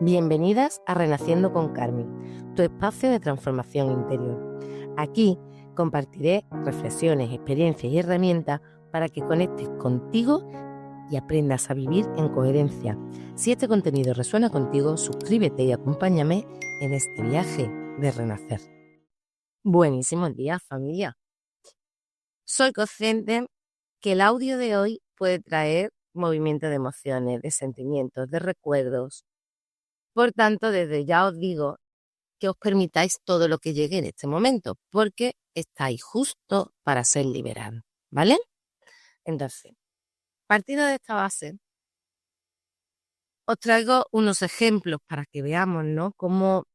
Bienvenidas a Renaciendo con Carmen, tu espacio de transformación interior. Aquí compartiré reflexiones, experiencias y herramientas para que conectes contigo y aprendas a vivir en coherencia. Si este contenido resuena contigo, suscríbete y acompáñame en este viaje de renacer. Buenísimos días, familia. Soy consciente que el audio de hoy puede traer movimiento de emociones, de sentimientos, de recuerdos. Por tanto, desde ya os digo que os permitáis todo lo que llegue en este momento, porque estáis justo para ser liberados, ¿vale? Entonces, partiendo de esta base, os traigo unos ejemplos para que veamos, ¿no?, cómo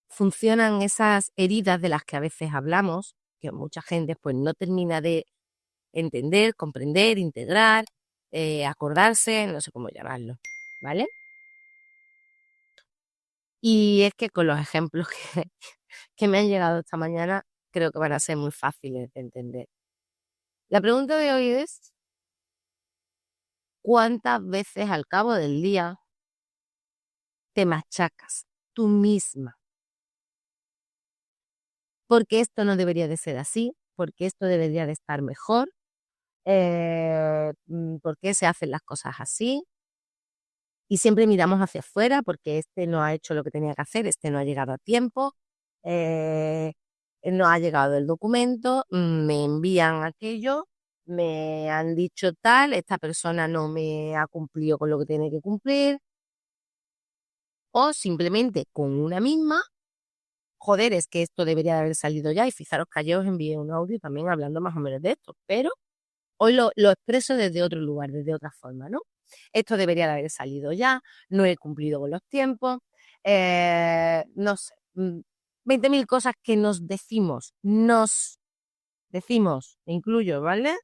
funcionan esas heridas de las que a veces hablamos, que mucha gente pues no termina de entender, comprender, integrar, acordarse, no sé cómo llamarlo, ¿vale? Y es que con los ejemplos que me han llegado esta mañana, creo que van a ser muy fáciles de entender. La pregunta de hoy es, ¿cuántas veces al cabo del día te machacas tú misma? Porque esto no debería de ser así, porque esto debería de estar mejor, ¿por qué se hacen las cosas así? Y siempre miramos hacia afuera porque este no ha hecho lo que tenía que hacer, este no ha llegado a tiempo, eh, no ha llegado el documento, me envían aquello, me han dicho tal, esta persona no me ha cumplido con lo que tiene que cumplir, o simplemente con una misma, joder, es que esto debería de haber salido ya, y fijaros que ayer os envié un audio también hablando más o menos de esto, pero hoy lo expreso desde otro lugar, desde otra forma, ¿no? Esto debería de haber salido ya, no he cumplido con los tiempos, no sé, 20.000 cosas que nos decimos, me incluyo, ¿vale?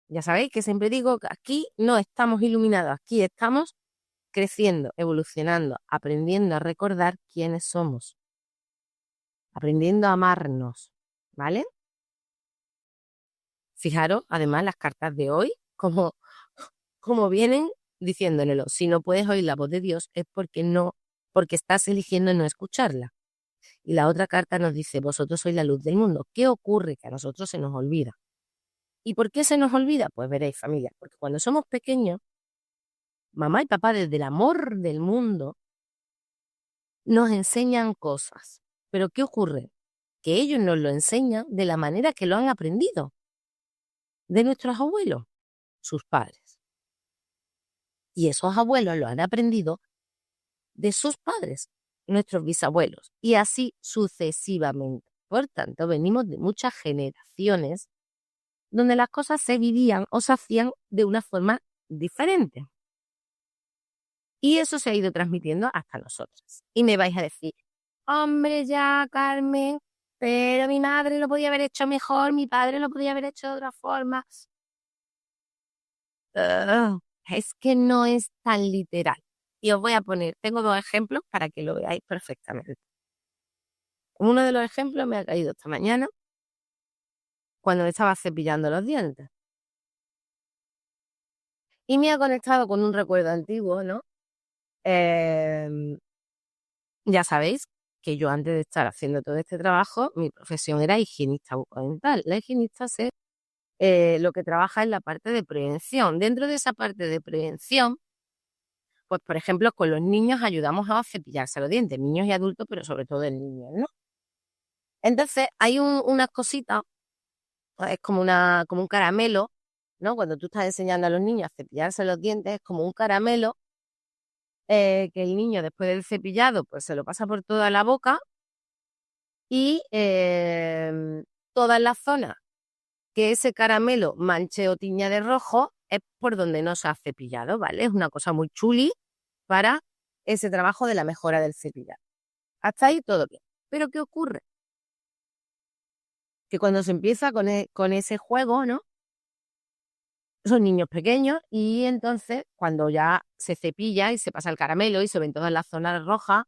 Ya sabéis que siempre digo que aquí no estamos iluminados, aquí estamos creciendo, evolucionando, aprendiendo a recordar quiénes somos, aprendiendo a amarnos, ¿vale? Fijaros, además, las cartas de hoy, como vienen diciéndolo, si no puedes oír la voz de Dios es porque estás eligiendo no escucharla. Y la otra carta nos dice, vosotros sois la luz del mundo. ¿Qué ocurre? Que a nosotros se nos olvida. ¿Y por qué se nos olvida? Pues veréis, familia, porque cuando somos pequeños, mamá y papá, desde el amor del mundo, nos enseñan cosas. ¿Pero qué ocurre? Que ellos nos lo enseñan de la manera que lo han aprendido, de nuestros abuelos, sus padres. Y esos abuelos lo han aprendido de sus padres, nuestros bisabuelos, y así sucesivamente. Por tanto, venimos de muchas generaciones donde las cosas se vivían o se hacían de una forma diferente. Y eso se ha ido transmitiendo hasta nosotros. Y me vais a decir, hombre, ya, Carmen, pero mi madre lo podía haber hecho mejor, mi padre lo podía haber hecho de otra forma. Es que no es tan literal. Y os voy a poner, tengo 2 ejemplos para que lo veáis perfectamente. Uno de los ejemplos me ha caído esta mañana cuando me estaba cepillando los dientes. Y me ha conectado con un recuerdo antiguo, ¿no? Ya sabéis que yo antes de estar haciendo todo este trabajo, mi profesión era higienista bucodental. La higienista es lo que trabaja en la parte de prevención. Dentro de esa parte de prevención, pues por ejemplo, con los niños ayudamos a cepillarse los dientes, niños y adultos, pero sobre todo en niños, ¿no? Entonces, hay unas cositas, es como un caramelo, ¿no? Cuando tú estás enseñando a los niños a cepillarse los dientes, es como un caramelo que el niño después del cepillado pues se lo pasa por toda la boca y todas las zonas que ese caramelo manche o tiña de rojo es por donde no se ha cepillado, ¿vale? Es una cosa muy chuli para ese trabajo de la mejora del cepillado. Hasta ahí todo bien. Pero ¿qué ocurre? Que cuando se empieza con ese juego, ¿no? Son niños pequeños y entonces cuando ya se cepilla y se pasa el caramelo y se ven todas las zonas rojas,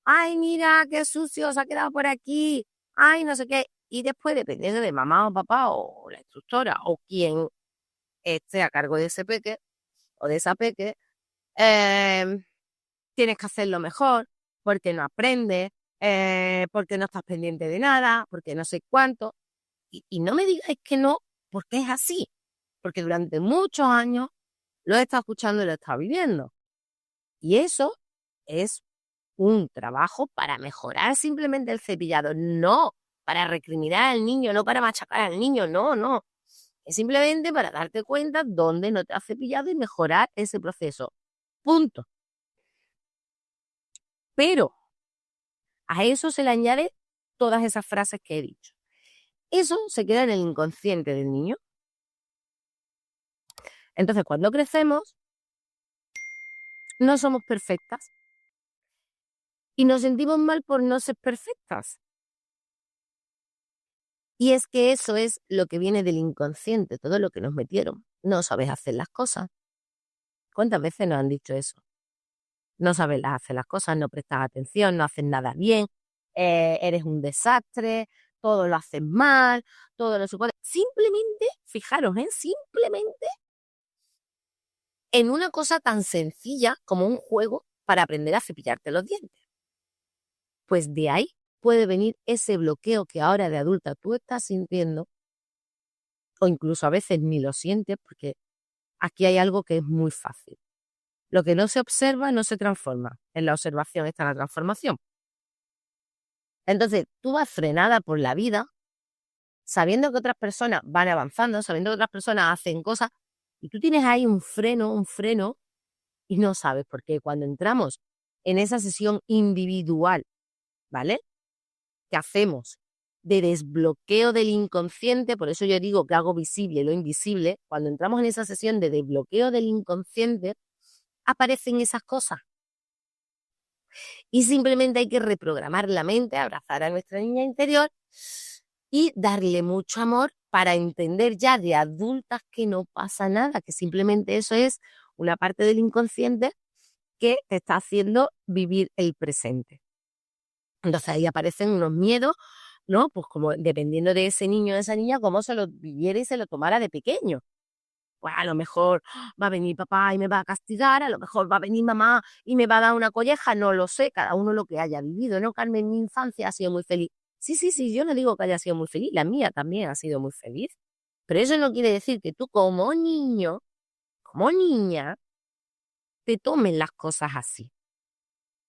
¡ay, mira qué sucio se ha quedado por aquí! ¡Ay, no sé qué! Y después, dependiendo de mamá o papá o la instructora o quien esté a cargo de ese peque o de esa peque, tienes que hacerlo mejor, porque no aprendes, porque no estás pendiente de nada, porque no sé cuánto. Y no me digáis que no, porque es así. Porque durante muchos años lo he estado escuchando y lo he estado viviendo. Y eso es un trabajo para mejorar simplemente el cepillado, no para recriminar al niño, no para machacar al niño, no, no. Es simplemente para darte cuenta dónde no te has cepillado y mejorar ese proceso. Punto. Pero a eso se le añade todas esas frases que he dicho. Eso se queda en el inconsciente del niño. Entonces, cuando crecemos, no somos perfectas y nos sentimos mal por no ser perfectas. Y es que eso es lo que viene del inconsciente, todo lo que nos metieron. No sabes hacer las cosas. ¿Cuántas veces nos han dicho eso? No sabes hacer las cosas, no prestas atención, no haces nada bien, eres un desastre, todo lo haces mal, todo lo supone. Simplemente, fijaros, simplemente en una cosa tan sencilla como un juego para aprender a cepillarte los dientes. Pues de ahí puede venir ese bloqueo que ahora de adulta tú estás sintiendo, o incluso a veces ni lo sientes, porque aquí hay algo que es muy fácil. Lo que no se observa no se transforma. En la observación está la transformación. Entonces, tú vas frenada por la vida, sabiendo que otras personas van avanzando, sabiendo que otras personas hacen cosas, y tú tienes ahí un freno, y no sabes por qué. Cuando entramos en esa sesión individual, ¿vale? Que hacemos de desbloqueo del inconsciente, por eso yo digo que hago visible lo invisible, cuando entramos en esa sesión de desbloqueo del inconsciente, aparecen esas cosas. Y simplemente hay que reprogramar la mente, abrazar a nuestra niña interior y darle mucho amor para entender ya de adultas que no pasa nada, que simplemente eso es una parte del inconsciente que te está haciendo vivir el presente. Entonces ahí aparecen unos miedos, ¿no? Pues como dependiendo de ese niño o de esa niña, cómo se lo viviera y se lo tomara de pequeño. Pues a lo mejor va a venir papá y me va a castigar, a lo mejor va a venir mamá y me va a dar una colleja, no lo sé, cada uno lo que haya vivido, ¿no? Carmen, mi infancia ha sido muy feliz. Sí, sí, sí, yo no digo que haya sido muy feliz, la mía también ha sido muy feliz. Pero eso no quiere decir que tú como niño, como niña, te tomen las cosas así.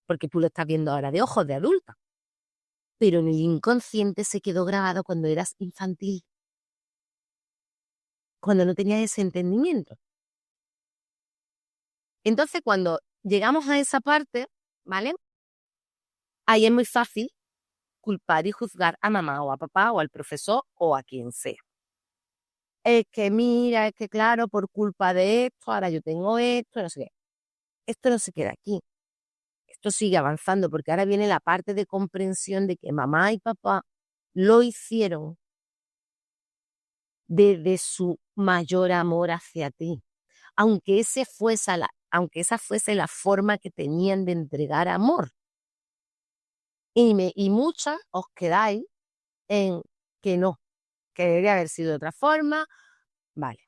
Porque tú lo estás viendo ahora de ojos de adulta. Pero en el inconsciente se quedó grabado cuando eras infantil, cuando no tenías ese entendimiento. Entonces, cuando llegamos a esa parte, ¿vale? Ahí es muy fácil culpar y juzgar a mamá o a papá o al profesor o a quien sea. Es que mira, es que claro, por culpa de esto, ahora yo tengo esto, no sé qué. Esto no se queda aquí. Esto sigue avanzando porque ahora viene la parte de comprensión de que mamá y papá lo hicieron desde su mayor amor hacia ti. Aunque aunque esa fuese la forma que tenían de entregar amor. Y muchas os quedáis en que no, que debería haber sido de otra forma, vale.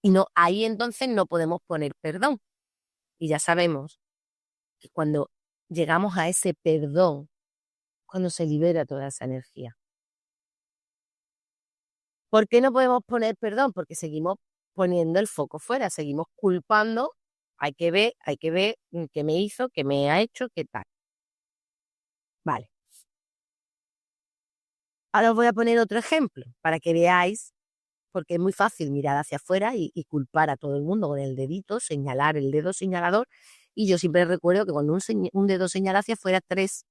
Y no, ahí entonces no podemos poner perdón. Y ya sabemos que cuando llegamos a ese perdón, cuando se libera toda esa energía. ¿Por qué no podemos poner perdón? Porque seguimos poniendo el foco fuera, seguimos culpando, hay que ver qué me hizo, qué me ha hecho, qué tal. Vale. Ahora os voy a poner otro ejemplo para que veáis, porque es muy fácil mirar hacia afuera y culpar a todo el mundo con el dedito, señalar el dedo señalador. Y yo siempre recuerdo que cuando un dedo señala hacia afuera, 3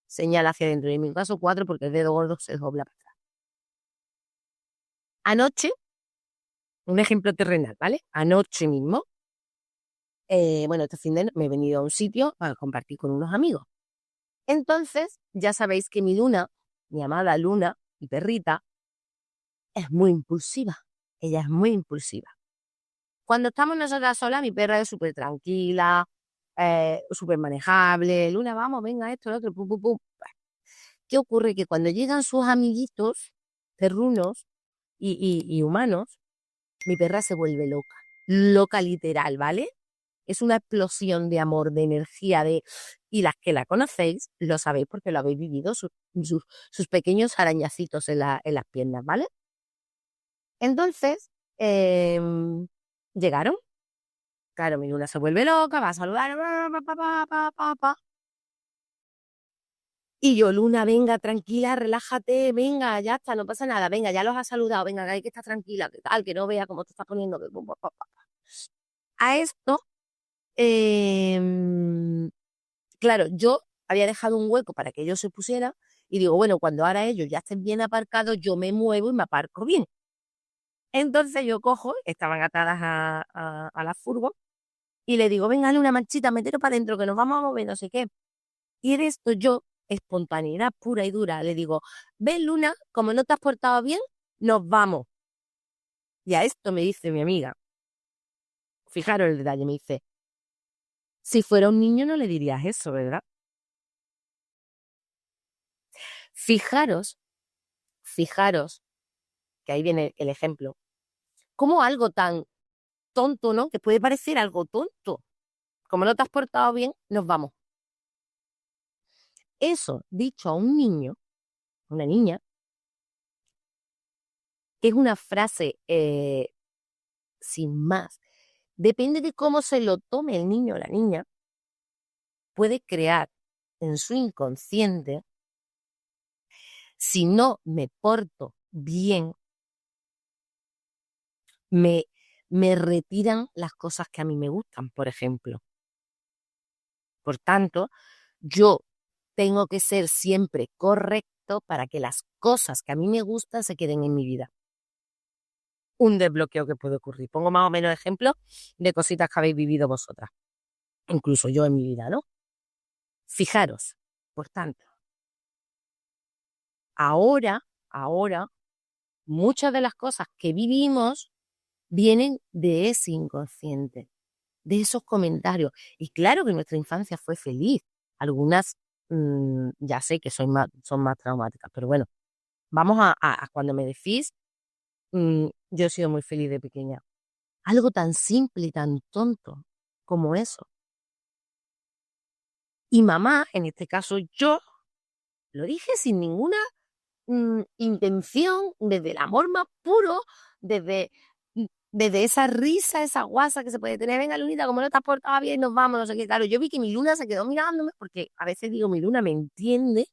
señala hacia adentro. Y en mi caso 4 porque el dedo gordo se dobla para atrás. Anoche, un ejemplo terrenal, ¿vale? Anoche mismo, este fin de me he venido a un sitio para compartir con unos amigos. Entonces, ya sabéis que mi Luna, mi amada Luna, mi perrita, es muy impulsiva. Ella es muy impulsiva. Cuando estamos nosotras solas, mi perra es súper tranquila, súper manejable. Luna, vamos, venga, esto, lo otro, pum, pum, pum. ¿Qué ocurre? Que cuando llegan sus amiguitos perrunos y humanos, mi perra se vuelve loca. Loca literal, ¿vale? es una explosión de amor, de energía, y las que la conocéis lo sabéis porque lo habéis vivido, sus pequeños arañacitos en las piernas, ¿vale? Entonces, llegaron. Claro, mi Luna se vuelve loca, va a saludar, y yo, Luna, venga, tranquila, relájate, venga, ya está, no pasa nada, venga, ya los has saludado, venga, que hay que estar tranquila, que tal, que no vea cómo te estás poniendo. A esto, claro, yo había dejado un hueco para que ellos se pusieran y digo, bueno, cuando ahora ellos ya estén bien aparcados, yo me muevo y me aparco bien. Entonces yo cojo, estaban atadas a la furgo, y le digo, venga, una manchita, mételo para adentro, que nos vamos a mover, no sé qué. Y en esto yo, espontaneidad pura y dura, le digo, ven, Luna, como no te has portado bien, nos vamos. Y a esto me dice mi amiga, fijaros el detalle, me dice, si fuera un niño no le dirías eso, ¿verdad? Fijaros, fijaros, que ahí viene el ejemplo, como algo tan tonto, ¿no? Que puede parecer algo tonto. Como no te has portado bien, nos vamos. Eso, dicho a un niño, una niña, es una frase sin más. Depende de cómo se lo tome el niño o la niña, puede crear en su inconsciente, si no me porto bien, me, me retiran las cosas que a mí me gustan, por ejemplo. Por tanto, yo tengo que ser siempre correcto para que las cosas que a mí me gustan se queden en mi vida. Un desbloqueo que puede ocurrir. Pongo más o menos ejemplos de cositas que habéis vivido vosotras, incluso yo en mi vida, ¿no? Fijaros, por tanto, ahora, muchas de las cosas que vivimos vienen de ese inconsciente, de esos comentarios. Y claro que nuestra infancia fue feliz. Algunas ya sé que son más traumáticas, pero bueno, vamos a cuando me decís, yo he sido muy feliz de pequeña. Algo tan simple y tan tonto como eso. Y mamá, en este caso yo, lo dije sin ninguna intención, desde el amor más puro, desde, desde esa risa, esa guasa que se puede tener. Venga, Lunita, como no te has portado bien, nos vamos, no sé qué. Claro, yo vi que mi Luna se quedó mirándome, porque a veces digo, mi Luna me entiende.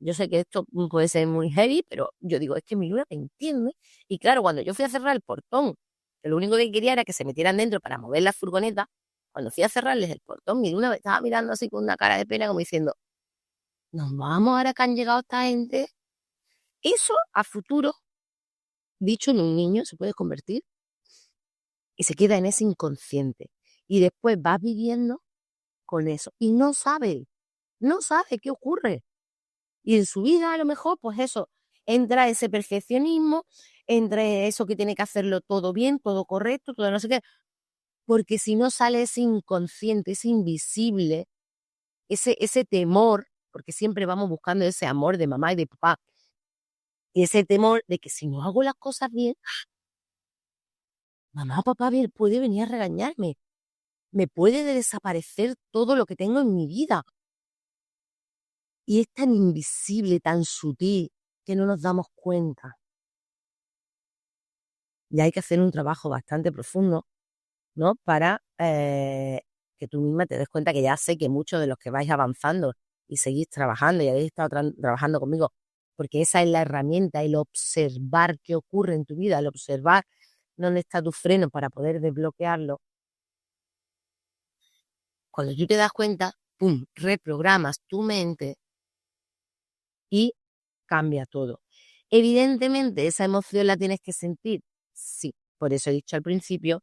Yo sé que esto puede ser muy heavy, pero yo digo, es que mi Luna me entiende. Y claro, cuando yo fui a cerrar el portón, que lo único que quería era que se metieran dentro para mover la furgoneta, cuando fui a cerrarles el portón, mi Luna me estaba mirando así con una cara de pena, como diciendo, nos vamos ahora que han llegado esta gente. Eso a futuro, dicho en un niño, se puede convertir y se queda en ese inconsciente. Y después va viviendo con eso. Y no sabe qué ocurre. Y en su vida a lo mejor, pues eso, entra ese perfeccionismo, entra eso que tiene que hacerlo todo bien, todo correcto, todo no sé qué. Porque si no sale ese inconsciente, ese invisible, ese temor, porque siempre vamos buscando ese amor de mamá y de papá, y ese temor de que si no hago las cosas bien, mamá o papá puede venir a regañarme, me puede desaparecer todo lo que tengo en mi vida. Y es tan invisible, tan sutil, que no nos damos cuenta. Y hay que hacer un trabajo bastante profundo, ¿no? Para que tú misma te des cuenta, que ya sé que muchos de los que vais avanzando y seguís trabajando y habéis estado trabajando conmigo, porque esa es la herramienta, el observar qué ocurre en tu vida, el observar dónde está tu freno para poder desbloquearlo. Cuando tú te das cuenta, ¡pum!, reprogramas tu mente y cambia todo. Evidentemente, esa emoción la tienes que sentir. Sí, por eso he dicho al principio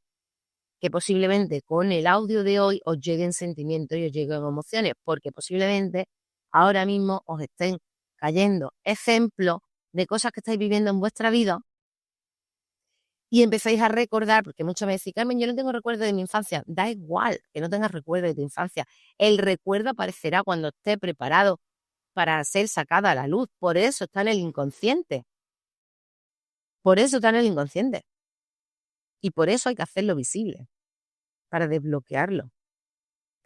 que posiblemente con el audio de hoy os lleguen sentimientos y os lleguen emociones, porque posiblemente ahora mismo os estén cayendo ejemplos de cosas que estáis viviendo en vuestra vida y empezáis a recordar, porque muchos me decís, Carmen, yo no tengo recuerdo de mi infancia. Da igual que no tengas recuerdo de tu infancia. El recuerdo aparecerá cuando esté preparado para ser sacada a la luz. Por eso está en el inconsciente. Por eso está en el inconsciente. Y por eso hay que hacerlo visible, para desbloquearlo.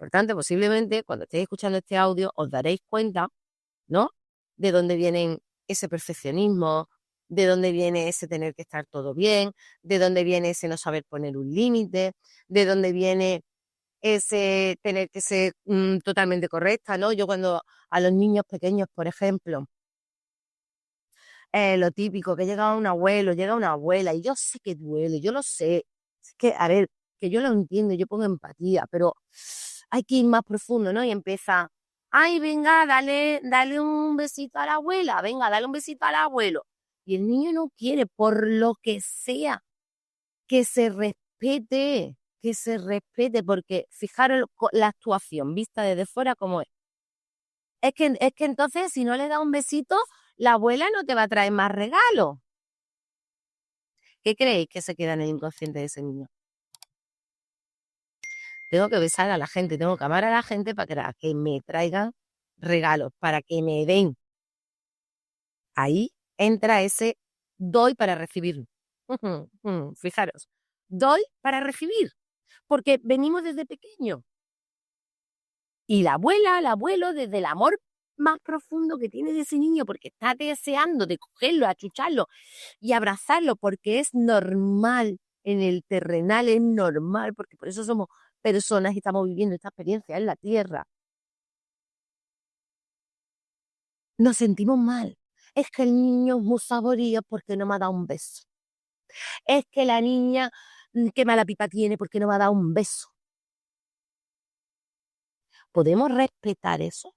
Por tanto, posiblemente cuando estéis escuchando este audio os daréis cuenta, ¿no? De dónde viene ese perfeccionismo, de dónde viene ese tener que estar todo bien, de dónde viene ese no saber poner un límite, de dónde viene ese tener que ser totalmente correcta, ¿no? Yo cuando a los niños pequeños, por ejemplo, lo típico, que llega un abuelo, llega una abuela, y yo sé que duele, yo lo sé. Es que, a ver, que yo lo entiendo, yo pongo empatía, pero hay que ir más profundo, ¿no? Y empieza, ay, venga, dale un besito a la abuela, venga, dale un besito al abuelo. Y el niño no quiere, por lo que sea, que se respete, porque fijaros la actuación vista desde fuera como es. Es que entonces, si no le da un besito, la abuela no te va a traer más regalos. ¿Qué creéis que se queda en el inconsciente de ese niño? Tengo que besar a la gente, tengo que amar a la gente para que me traigan regalos, para que me den. Ahí entra ese doy para recibir. Fijaros, doy para recibir, porque venimos desde pequeño. Y la abuela, el abuelo, desde el amor más profundo que tiene de ese niño, porque está deseando de cogerlo, achucharlo y abrazarlo, porque es normal, en el terrenal es normal, porque por eso somos personas y estamos viviendo esta experiencia en la tierra. Nos sentimos mal. Es que el niño es muy saborío porque no me ha dado un beso. Es que la niña, qué mala pipa tiene porque no me ha dado un beso. ¿Podemos respetar eso?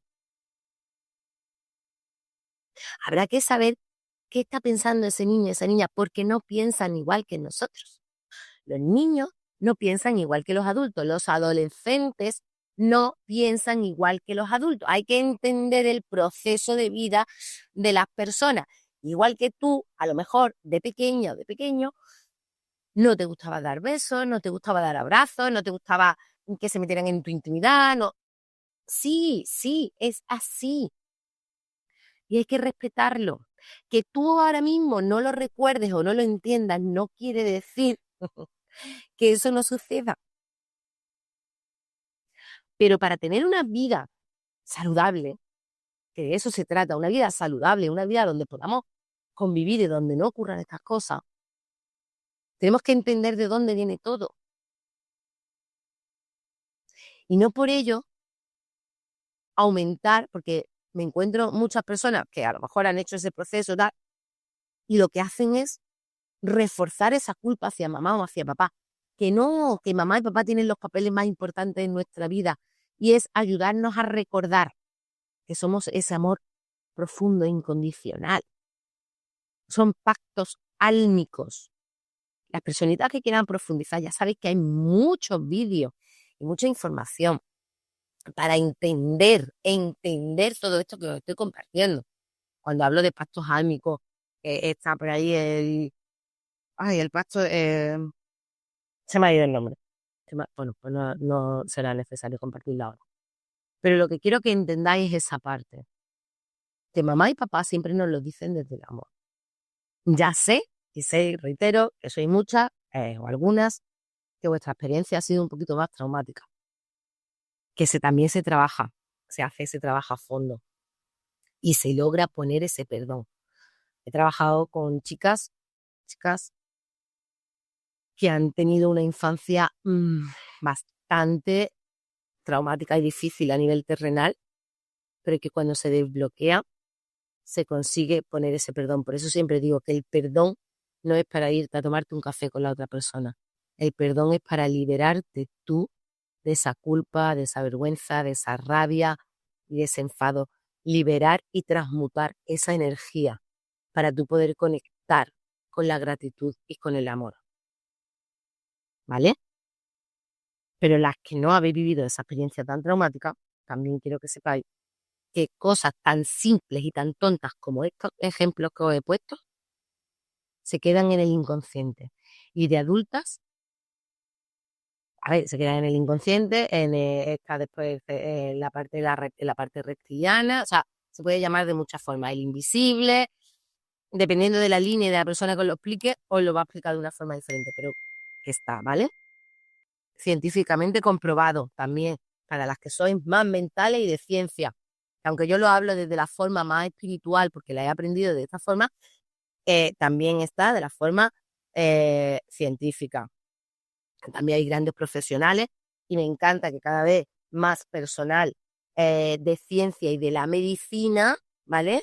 Habrá que saber qué está pensando ese niño, esa niña, porque no piensan igual que nosotros. Los niños no piensan igual que los adultos, los adolescentes no piensan igual que los adultos. Hay que entender el proceso de vida de las personas. Igual que tú, a lo mejor de pequeña o de pequeño, no te gustaba dar besos, no te gustaba dar abrazos, no te gustaba que se metieran en tu intimidad, no. Sí, sí, es así. Y hay que respetarlo. Que tú ahora mismo no lo recuerdes o no lo entiendas no quiere decir que eso no suceda. Pero para tener una vida saludable, que de eso se trata, una vida saludable, una vida donde podamos convivir y donde no ocurran estas cosas, tenemos que entender de dónde viene todo. Y no por ello aumentar, porque me encuentro muchas personas que a lo mejor han hecho ese proceso tal, y lo que hacen es reforzar esa culpa hacia mamá o hacia papá. Que no, que mamá y papá tienen los papeles más importantes en nuestra vida y es ayudarnos a recordar que somos ese amor profundo e incondicional. Son pactos álmicos. Las personitas que quieran profundizar, ya sabéis que hay muchos vídeos y mucha información para entender todo esto que os estoy compartiendo. Cuando hablo de pactos álmicos, está por ahí el pacto, se me ha ido el nombre. Bueno, pues no será necesario compartirla ahora. Pero lo que quiero que entendáis es esa parte. Que mamá y papá siempre nos lo dicen desde el amor. Ya sé, reitero, que sois muchas o algunas, que vuestra experiencia ha sido un poquito más traumática. Que también se trabaja, se hace ese trabajo a fondo. Y se logra poner ese perdón. He trabajado con chicas que han tenido una infancia bastante traumática y difícil a nivel terrenal, pero que cuando se desbloquea se consigue poner ese perdón. Por eso siempre digo que el perdón no es para irte a tomarte un café con la otra persona. El perdón es para liberarte tú de esa culpa, de esa vergüenza, de esa rabia y de ese enfado. Liberar y transmutar esa energía para tú poder conectar con la gratitud y con el amor. ¿Vale? Pero las que no habéis vivido esa experiencia tan traumática, también quiero que sepáis que cosas tan simples y tan tontas como estos ejemplos que os he puesto se quedan en el inconsciente. Y de adultas, a ver, se quedan en el inconsciente, está después en la parte en la parte reptiliana, o sea, se puede llamar de muchas formas. El invisible, dependiendo de la línea y de la persona que os lo explique, os lo va a explicar de una forma diferente, pero que está, ¿vale? Científicamente comprobado también. para las que sois más mentales y de ciencia. Aunque yo lo hablo desde la forma más espiritual, porque la he aprendido de esta forma, también está de la forma científica. También hay grandes profesionales y me encanta que cada vez más personal de ciencia y de la medicina, ¿vale?,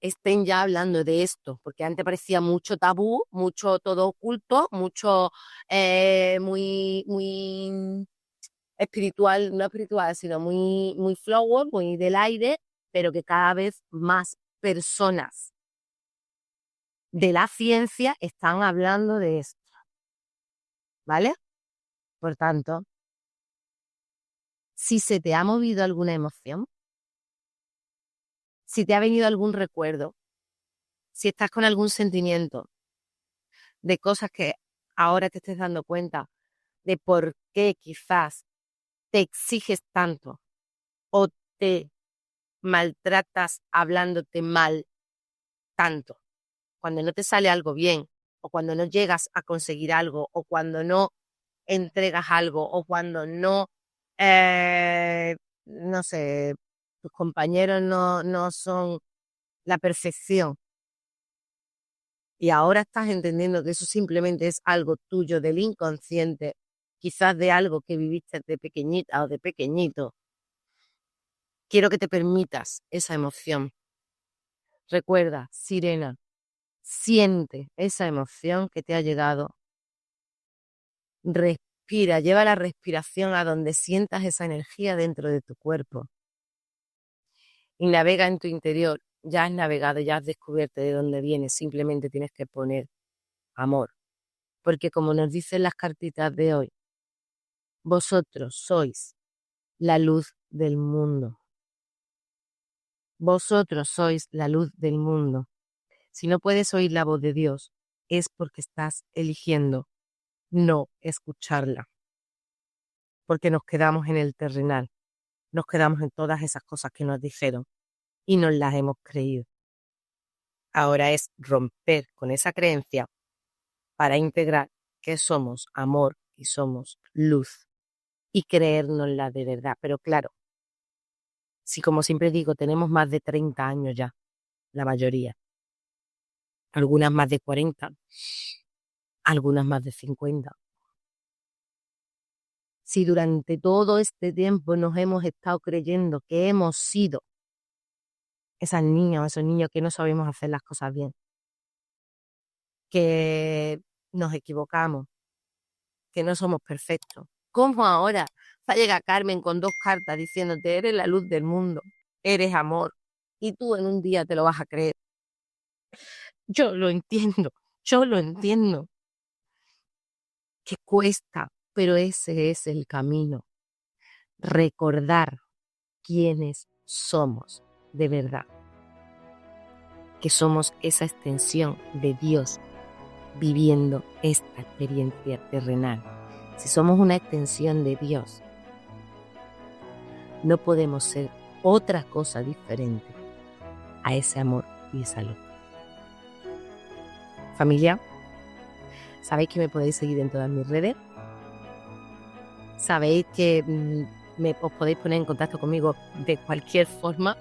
estén ya hablando de esto, porque antes parecía mucho tabú, mucho todo oculto, mucho muy espiritual, no espiritual, sino muy flower, muy del aire, pero que cada vez más personas de la ciencia están hablando de esto, ¿vale? Por tanto, si se te ha movido alguna emoción, si te ha venido algún recuerdo, si estás con algún sentimiento de cosas que ahora te estés dando cuenta de por qué quizás te exiges tanto o te maltratas hablándote mal tanto, cuando no te sale algo bien o cuando no llegas a conseguir algo o cuando no entregas algo o cuando no sé, tus compañeros no son la perfección y ahora estás entendiendo que eso simplemente es algo tuyo del inconsciente, quizás de algo que viviste de pequeñita o de pequeñito. Quiero que te permitas esa emoción. Recuerda, sirena, siente esa emoción que te ha llegado. Respira, lleva la respiración a donde sientas esa energía dentro de tu cuerpo. Y navega en tu interior. Ya has navegado, ya has descubierto de dónde vienes. Simplemente tienes que poner amor. Porque como nos dicen las cartitas de hoy, vosotros sois la luz del mundo. Vosotros sois la luz del mundo. Si no puedes oír la voz de Dios, es porque estás eligiendo no escucharla. Porque nos quedamos en el terrenal, nos quedamos en todas esas cosas que nos dijeron y nos las hemos creído. Ahora es romper con esa creencia para integrar que somos amor y somos luz y creérnosla de verdad. Pero claro, si como siempre digo, tenemos más de 30 años ya, la mayoría, algunas más de 40, algunas más de 50. Si durante todo este tiempo nos hemos estado creyendo que hemos sido esas niñas o esos niños que no sabemos hacer las cosas bien, que nos equivocamos, que no somos perfectos, ¿cómo ahora llega Carmen con 2 cartas diciéndote eres la luz del mundo, eres amor, y tú en un día te lo vas a creer? Yo lo entiendo, que cuesta, pero ese es el camino. Recordar quiénes somos de verdad, que somos esa extensión de Dios viviendo esta experiencia terrenal. Si somos una extensión de Dios, no podemos ser otra cosa diferente a ese amor y esa luz. Familia, sabéis que me podéis seguir en todas mis redes. Sabéis que os podéis poner en contacto conmigo de cualquier forma.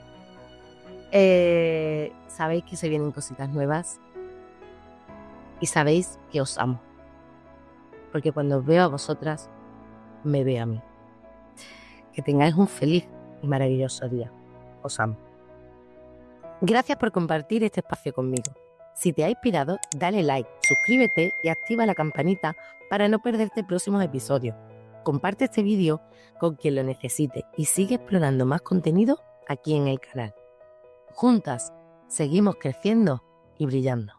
Sabéis que se vienen cositas nuevas. Y sabéis que os amo. Porque cuando os veo a vosotras, me veo a mí. Que tengáis un feliz y maravilloso día. Os amo. Gracias por compartir este espacio conmigo. Si te ha inspirado, dale like, suscríbete y activa la campanita para no perderte próximos episodios. Comparte este vídeo con quien lo necesite y sigue explorando más contenido aquí en el canal. Juntas, seguimos creciendo y brillando.